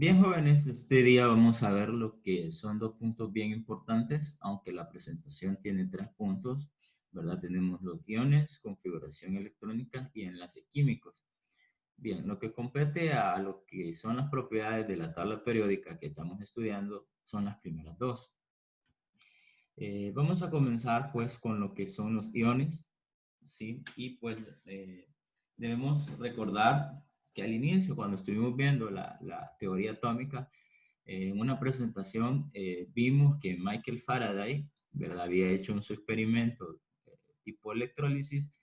Bien, jóvenes, este día vamos a ver lo que son dos puntos bien importantes, aunque la presentación tiene tres puntos, ¿verdad? Tenemos los iones, configuración electrónica y enlaces químicos. Bien, lo que compete a lo que son las propiedades de la tabla periódica que estamos estudiando son las primeras dos. Vamos a comenzar pues con lo que son los iones, ¿sí? Y pues debemos recordar que al inicio, cuando estuvimos viendo la teoría atómica, en una presentación vimos que Michael Faraday, ¿verdad? Había hecho un su experimento tipo electrólisis,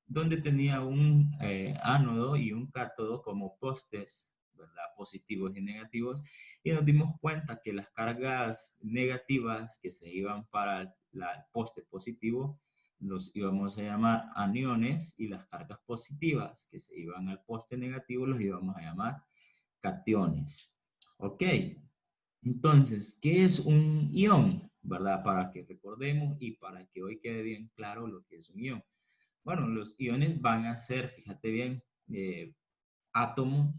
donde tenía un ánodo y un cátodo como postes, ¿verdad? Positivos y negativos, y nos dimos cuenta que las cargas negativas que se iban para el poste positivo los íbamos a llamar aniones, y las cargas positivas que se iban al poste negativo los íbamos a llamar cationes. Ok, entonces, ¿qué es un ion? ¿Verdad? Para que recordemos y para que hoy quede bien claro lo que es un ion. Bueno, los iones van a ser, fíjate bien, átomos,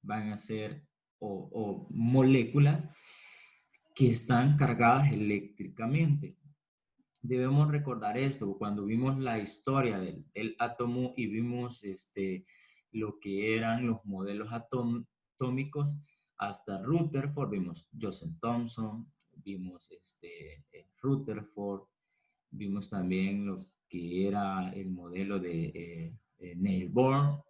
van a ser o moléculas que están cargadas eléctricamente. Debemos recordar esto, cuando vimos la historia del átomo y vimos lo que eran los modelos atómicos, hasta Rutherford, vimos Joseph Thomson, vimos Rutherford, vimos también lo que era el modelo de Neil Bohr,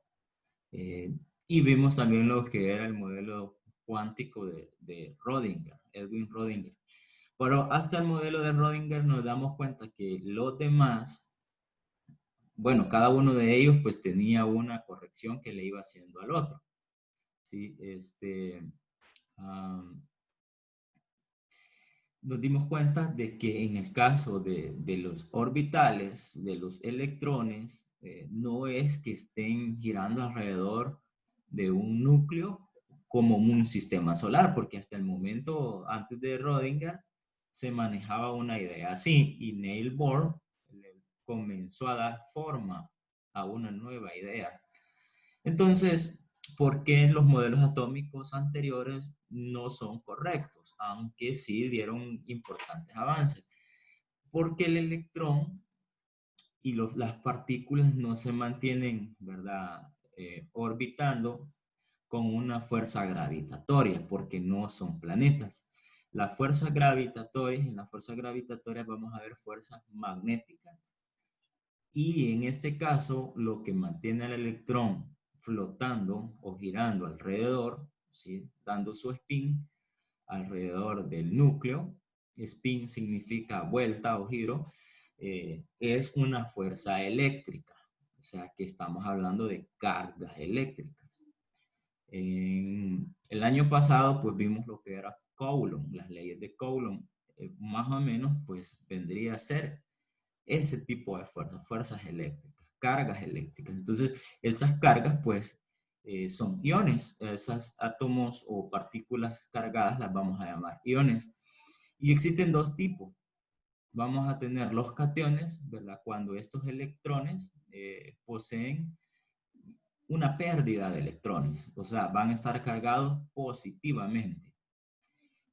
eh, y vimos también lo que era el modelo cuántico de Rödinger, Edwin Rödinger. Pero hasta el modelo de Rödinger nos damos cuenta que los demás, bueno, cada uno de ellos pues tenía una corrección que le iba haciendo al otro. ¿Sí? Um, Nos dimos cuenta de que en el caso de los orbitales, de los electrones, no es que estén girando alrededor de un núcleo como un sistema solar, porque hasta el momento, antes de Rödinger, se manejaba una idea así, y Neil Bohr comenzó a dar forma a una nueva idea. Entonces, ¿por qué los modelos atómicos anteriores no son correctos? Aunque sí dieron importantes avances. Porque el electrón y las partículas no se mantienen, ¿verdad? Orbitando con una fuerza gravitatoria, porque no son planetas. Las fuerzas gravitatorias, en las fuerzas gravitatorias vamos a ver fuerzas magnéticas. Y en este caso, lo que mantiene al electrón flotando o girando alrededor, ¿sí? Dando su spin alrededor del núcleo, spin significa vuelta o giro, es una fuerza eléctrica. O sea que estamos hablando de cargas eléctricas. En el año pasado, pues vimos lo que era Coulomb, las leyes de Coulomb. Más o menos, pues vendría a ser ese tipo de fuerzas, fuerzas eléctricas, cargas eléctricas. Entonces, esas cargas, pues, son iones. Esas átomos o partículas cargadas las vamos a llamar iones. Y existen dos tipos. Vamos a tener los cationes, ¿verdad? Cuando estos electrones poseen una pérdida de electrones, o sea, van a estar cargados positivamente.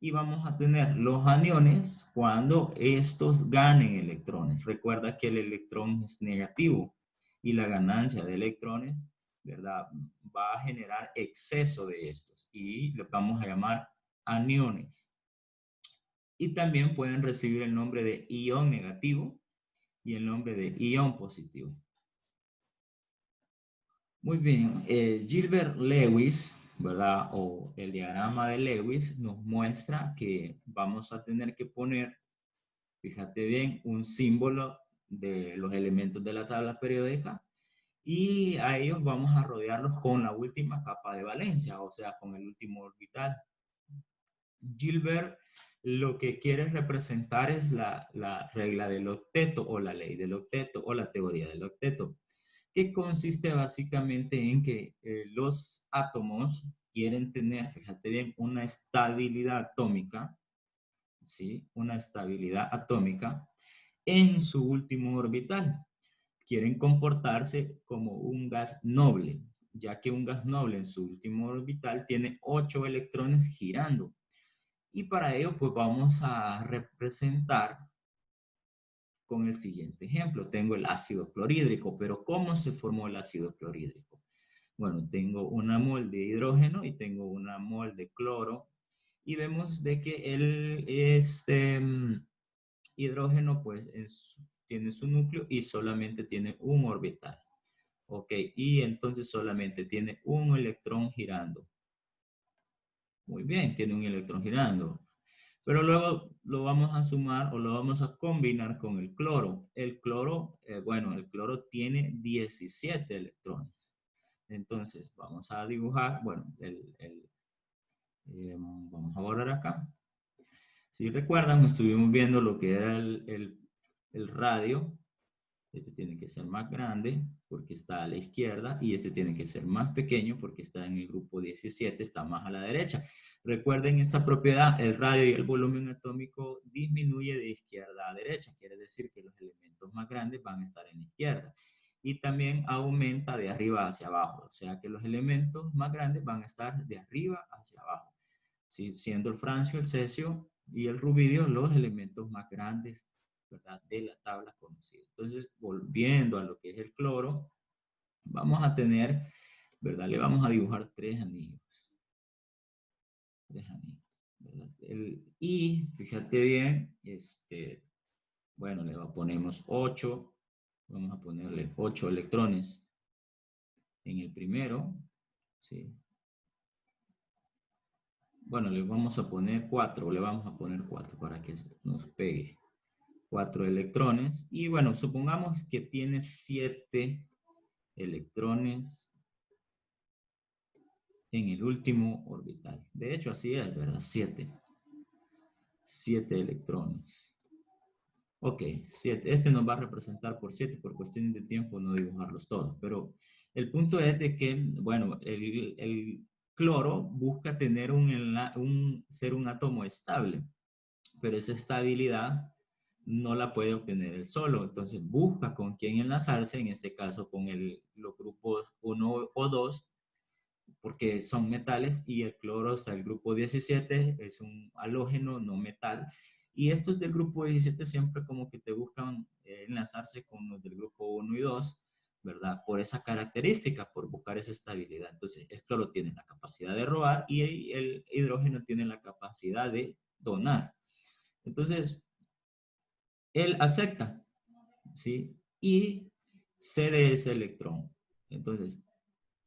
Y vamos a tener los aniones cuando estos ganen electrones. Recuerda que el electrón es negativo y la ganancia de electrones, ¿verdad? Va a generar exceso de estos y los vamos a llamar aniones. Y también pueden recibir el nombre de ion negativo y el nombre de ion positivo. Muy bien, Gilbert Lewis, ¿verdad? O el diagrama de Lewis nos muestra que vamos a tener que poner, fíjate bien, un símbolo de los elementos de la tabla periódica, y a ellos vamos a rodearlos con la última capa de valencia, o sea, con el último orbital. Gilbert lo que quiere representar es la regla del octeto o la ley del octeto o la teoría del octeto, que consiste básicamente en que los átomos quieren tener, fíjate bien, una estabilidad atómica, ¿sí? Una estabilidad atómica en su último orbital. Quieren comportarse como un gas noble. ya que un gas noble en su último orbital tiene 8 electrones girando. Y para ello, pues vamos a representar con el siguiente ejemplo. Tengo el ácido clorhídrico, pero ¿cómo se formó el ácido clorhídrico? Bueno, tengo una mol de hidrógeno y tengo una mol de cloro. Y vemos de que hidrógeno pues tiene su núcleo y solamente tiene un orbital. Ok, y entonces solamente tiene un electrón girando. Muy bien, tiene un electrón girando. Pero luego lo vamos a sumar o lo vamos a combinar con el cloro. El cloro, bueno, el cloro tiene 17 electrones. Entonces vamos a dibujar, bueno, vamos a borrar acá. Si recuerdan, estuvimos viendo lo que era el radio. Este tiene que ser más grande porque está a la izquierda y este tiene que ser más pequeño porque está en el grupo 17, está más a la derecha. Recuerden esta propiedad, el radio y el volumen atómico disminuye de izquierda a derecha, quiere decir que los elementos más grandes van a estar en la izquierda. Y también aumenta de arriba hacia abajo, o sea que los elementos más grandes van a estar de arriba hacia abajo. ¿Sí? Siendo el francio, el cesio y el rubidio los elementos más grandes, ¿verdad?, de la tabla conocida. Entonces, volviendo a lo que es el cloro, vamos a tener, ¿verdad? Le vamos a dibujar tres anillos. Tres anillos, ¿verdad? Y fíjate bien, bueno, le ponemos 8, vamos a ponerle 8 electrones en el primero, ¿sí? Bueno, le vamos a poner 4, le vamos a poner 4 para que nos pegue. 4 electrones. Y bueno, supongamos que tiene 7 electrones en el último orbital. De hecho, así es, ¿verdad? 7. 7 electrones. Ok, 7. Este nos va a representar por 7, por cuestiones de tiempo no dibujarlos todos. Pero el punto es de que, bueno, el cloro busca tener ser un átomo estable. Pero esa estabilidad no la puede obtener él solo. Entonces busca con quién enlazarse, en este caso con los grupos 1 o 2, porque son metales, y el cloro está el grupo 17, es un halógeno no metal. Y estos del grupo 17 siempre como que te buscan enlazarse con los del grupo 1 y 2, ¿verdad? Por esa característica, por buscar esa estabilidad. Entonces, el cloro tiene la capacidad de robar y el hidrógeno tiene la capacidad de donar. Entonces, él acepta, ¿sí? Y cede ese electrón. Entonces,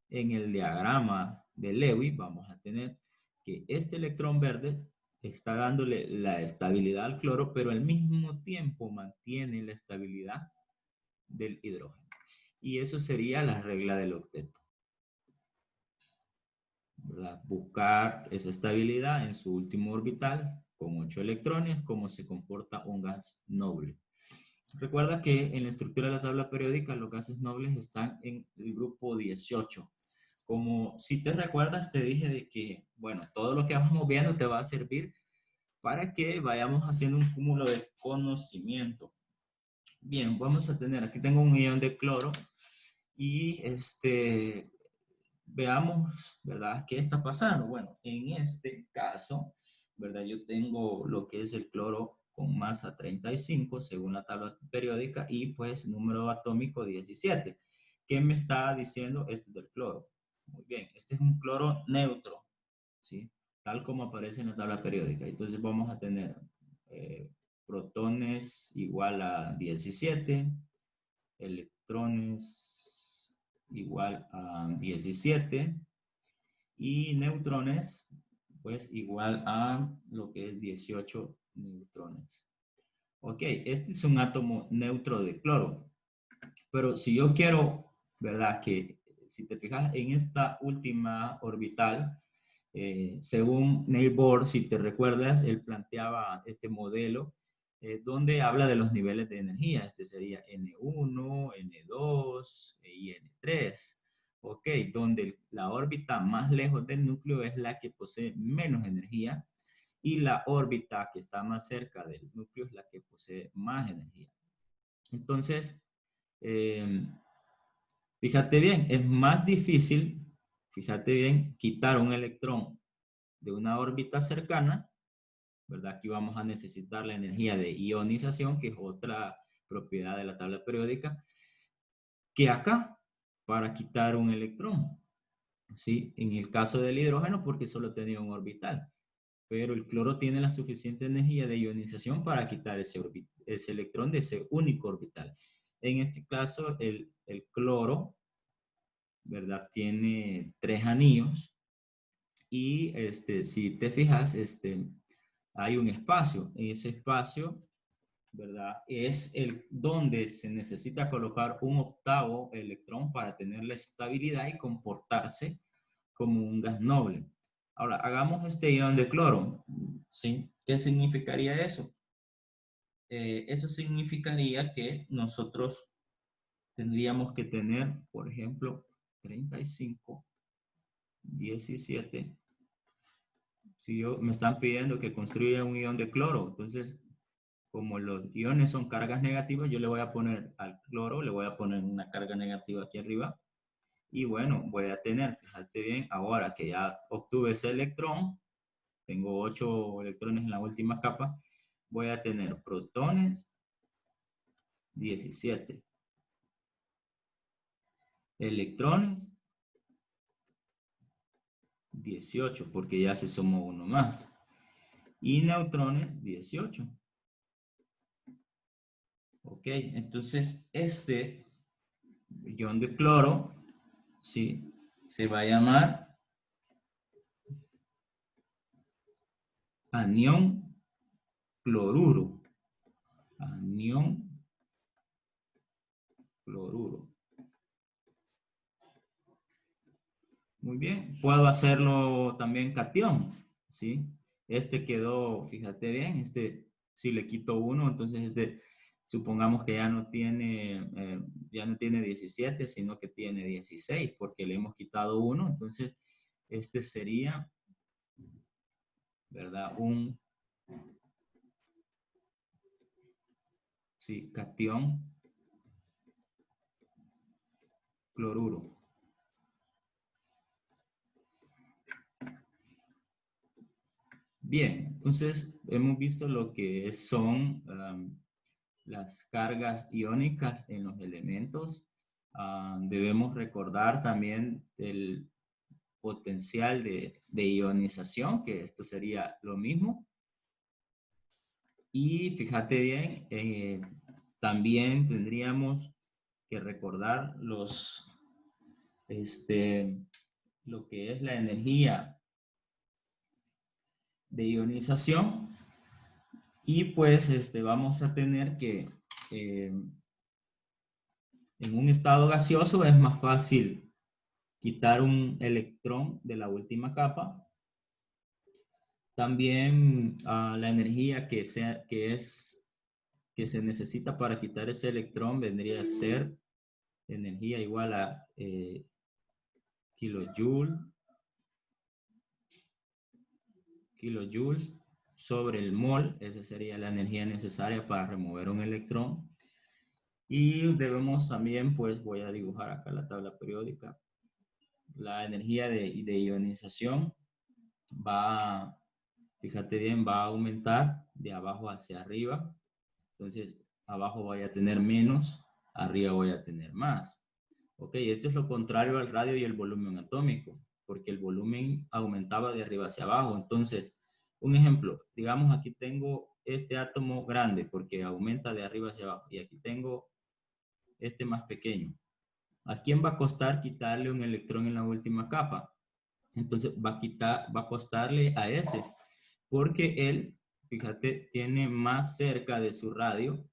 en el diagrama de Lewis vamos a tener que este electrón verde está dándole la estabilidad al cloro, pero al mismo tiempo mantiene la estabilidad del hidrógeno. Y eso sería la regla del octeto, ¿verdad? Buscar esa estabilidad en su último orbital con 8 electrones, como se comporta un gas noble. Recuerda que en la estructura de la tabla periódica los gases nobles están en el grupo 18. Como si te recuerdas, te dije de que, bueno, todo lo que vamos viendo te va a servir para que vayamos haciendo un cúmulo de conocimiento. Bien, vamos a tener, aquí tengo un ion de cloro y veamos, ¿verdad? ¿Qué está pasando? Bueno, en este caso, ¿verdad? Yo tengo lo que es el cloro con masa 35 según la tabla periódica y pues número atómico 17. ¿Qué me está diciendo esto del cloro? Muy bien, este es un cloro neutro, ¿sí? Tal como aparece en la tabla periódica. Entonces vamos a tener protones igual a 17, electrones igual a 17 y neutrones pues igual a lo que es 18 neutrones. Ok, este es un átomo neutro de cloro, pero si yo quiero, ¿verdad? Que si te fijas en esta última orbital, según Neil Bohr, si te recuerdas, él planteaba este modelo donde habla de los niveles de energía. Este sería N1, N2 y N3. Ok, donde la órbita más lejos del núcleo es la que posee menos energía y la órbita que está más cerca del núcleo es la que posee más energía. Entonces, Fíjate bien, es más difícil, fíjate bien, quitar un electrón de una órbita cercana, ¿verdad? Aquí vamos a necesitar la energía de ionización, que es otra propiedad de la tabla periódica, que acá, para quitar un electrón, ¿sí? En el caso del hidrógeno, porque solo tenía un orbital, pero el cloro tiene la suficiente energía de ionización para quitar ese electrón de ese único orbital. En este caso, el cloro, ¿verdad? Tiene 3 anillos y si te fijas, hay un espacio. En ese espacio, ¿verdad? Es donde se necesita colocar un octavo electrón para tener la estabilidad y comportarse como un gas noble. Ahora, hagamos este ion de cloro, ¿sí? ¿Qué significaría eso? Eso significaría que nosotros tendríamos que tener, por ejemplo, 35, 17. Si me están pidiendo que construya un ion de cloro, entonces, como los iones son cargas negativas, yo le voy a poner al cloro, le voy a poner una carga negativa aquí arriba. Y bueno, voy a tener, fíjate bien, ahora que ya obtuve ese electrón, tengo 8 electrones en la última capa, voy a tener protones 17, electrones 18, porque ya se sumó uno más, y neutrones 18. Ok, entonces este ion de cloro, ¿sí? Se va a llamar anión cloruro. Anión cloruro. Muy bien, puedo hacerlo también cation, ¿sí? Este quedó, fíjate bien, si le quito uno, entonces supongamos que ya no tiene 17, sino que tiene 16, porque le hemos quitado uno, entonces este sería, ¿verdad? Sí, cation cloruro. Bien, entonces hemos visto lo que son las cargas iónicas en los elementos. Debemos recordar también el potencial de ionización, que esto sería lo mismo. Y fíjate bien, también tendríamos que recordar lo que es la energía de ionización. Y pues vamos a tener que en un estado gaseoso es más fácil quitar un electrón de la última capa. También la energía que se necesita para quitar ese electrón vendría a ser energía igual a kilojoules sobre el mol. Esa sería la energía necesaria para remover un electrón. Y debemos también, pues voy a dibujar acá la tabla periódica. La energía de ionización fíjate bien, va a aumentar de abajo hacia arriba. Entonces, abajo voy a tener menos, arriba voy a tener más. Ok, esto es lo contrario al radio y el volumen atómico, porque el volumen aumentaba de arriba hacia abajo. Entonces, un ejemplo, digamos aquí tengo este átomo grande porque aumenta de arriba hacia abajo y aquí tengo este más pequeño. ¿A quién va a costar quitarle un electrón en la última capa? Entonces va a costarle a este, porque él, fíjate, tiene más cerca de su radio,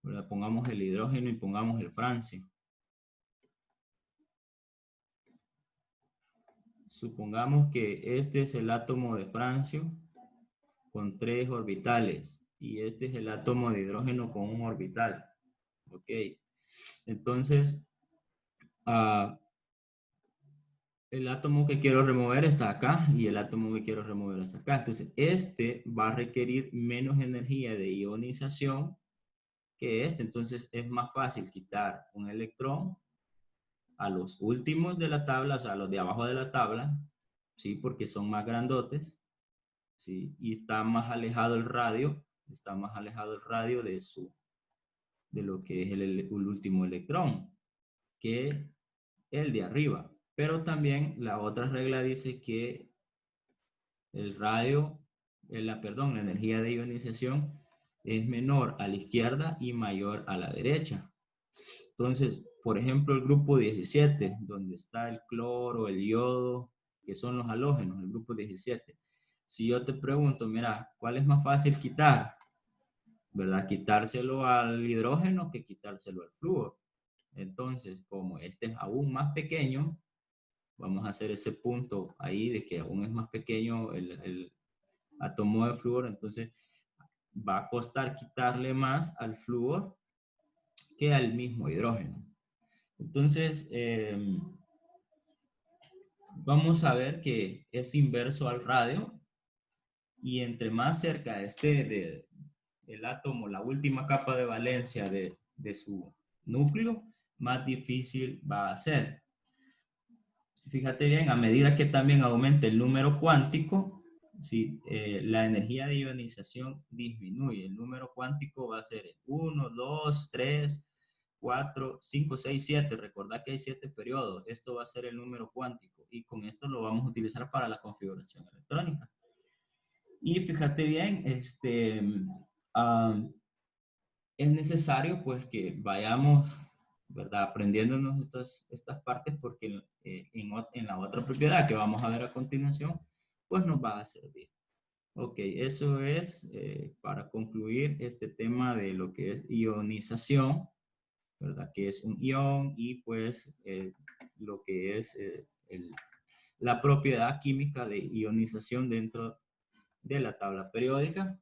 ¿verdad? Pongamos el hidrógeno y pongamos el francio. Supongamos que este es el átomo de francio con 3 orbitales y este es el átomo de hidrógeno con un orbital. Ok, entonces el átomo que quiero remover está acá y el átomo que quiero remover está acá. Entonces este va a requerir menos energía de ionización que este. Entonces es más fácil quitar un electrón a los últimos de la tabla, o sea, a los de abajo de la tabla, ¿sí? Porque son más grandotes, ¿sí? Y está más alejado el radio, de lo que es el último electrón, que el de arriba. Pero también la otra regla dice que el radio, la energía de ionización es menor a la izquierda y mayor a la derecha. Entonces, por ejemplo, el grupo 17, donde está el cloro, el yodo, que son los halógenos, el grupo 17. Si yo te pregunto, mira, ¿cuál es más fácil quitar? ¿Verdad? Quitárselo al hidrógeno que quitárselo al flúor. Entonces, como este es aún más pequeño, vamos a hacer ese punto ahí de que aún es más pequeño el átomo de flúor, entonces va a costar quitarle más al flúor que al mismo hidrógeno. Entonces, vamos a ver que es inverso al radio y entre más cerca esté el átomo, la última capa de valencia de su núcleo, más difícil va a ser. Fíjate bien, a medida que también aumente el número cuántico, ¿sí? La energía de ionización disminuye. El número cuántico va a ser 1, 2, 3, 4, 5, 6, 7. Recordad que hay 7 periodos. Esto va a ser el número cuántico y con esto lo vamos a utilizar para la configuración electrónica. Y fíjate bien, es necesario pues que vayamos, ¿verdad? Aprendiéndonos estas partes porque en la otra propiedad que vamos a ver a continuación, pues nos va a servir. Ok, eso es para concluir este tema de lo que es ionización, ¿verdad? Que es un ion y pues lo que es la propiedad química de ionización dentro de la tabla periódica.